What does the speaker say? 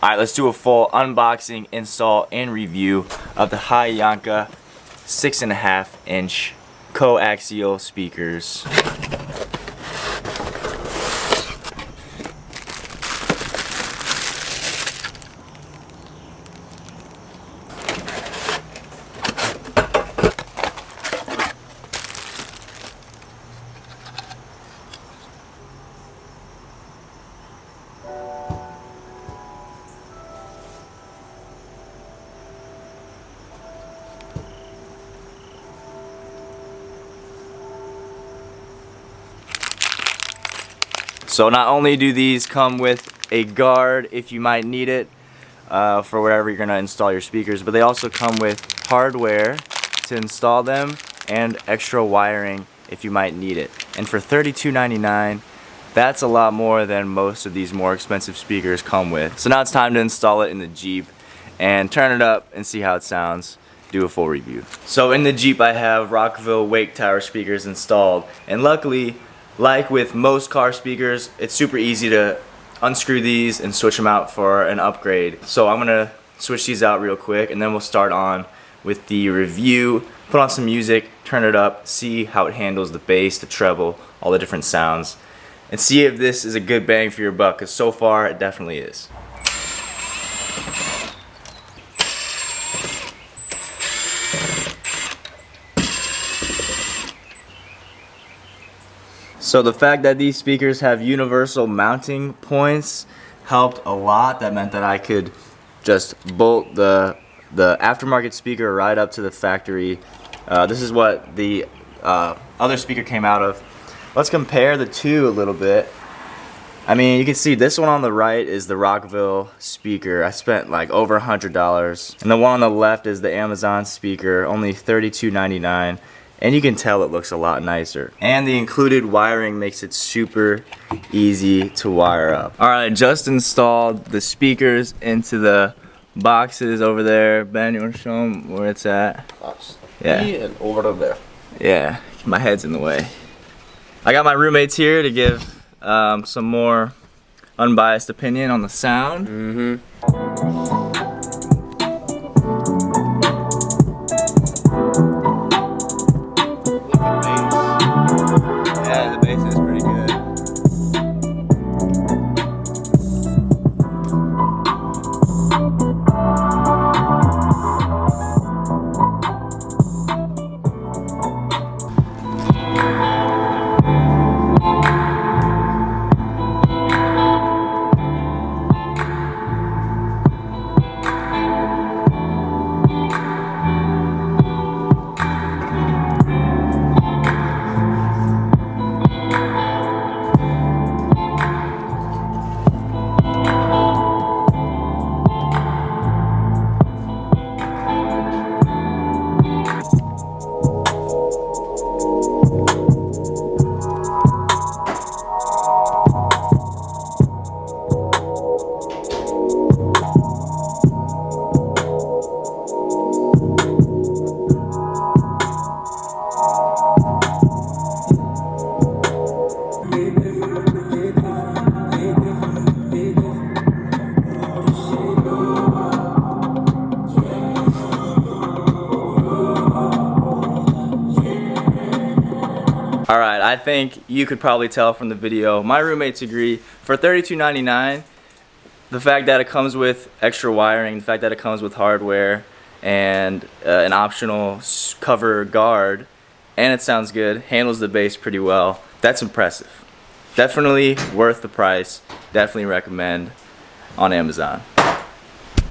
Alright, let's do a full unboxing, install, and review of the HYANKA 6.5 inch coaxial speakers. So not only do these come with a guard if you might need it for wherever you're going to install your speakers, but they also come with hardware to install them and extra wiring if you might need it. And for $32.99, that's a lot more than most of these more expensive speakers come with. So now it's time to install it in the Jeep and turn it up and see how it sounds. Do a full review. So in the Jeep I have Rockville Wake Tower speakers installed, and luckily, like with most car speakers, it's super easy to unscrew these and switch them out for an upgrade. So I'm gonna switch these out real quick and then we'll start on with the review, put on some music, turn it up, see how it handles the bass, the treble, all the different sounds, and see if this is a good bang for your buck, because so far it definitely is. So the fact that these speakers have universal mounting points helped a lot. That meant that I could just bolt the aftermarket speaker right up to the factory. This is what the other speaker came out of. Let's compare the two a little bit. I mean, you can see this one on the right is the Rockville speaker. I spent like over $100. And the one on the left is the Amazon speaker, only $32.99. And you can tell it looks a lot nicer. And the included wiring makes it super easy to wire up. Alright, just installed the speakers into the boxes over there. Ben, you want to show them where it's at? Yeah. And over there. Yeah, my head's in the way. I got my roommates here to give some more unbiased opinion on the sound. Yeah, the bass is pretty good. Alright, I think you could probably tell from the video, my roommates agree, for $32.99, the fact that it comes with extra wiring, the fact that it comes with hardware, and an optional cover guard, and it sounds good, handles the bass pretty well, that's impressive. Definitely worth the price, definitely recommend on Amazon.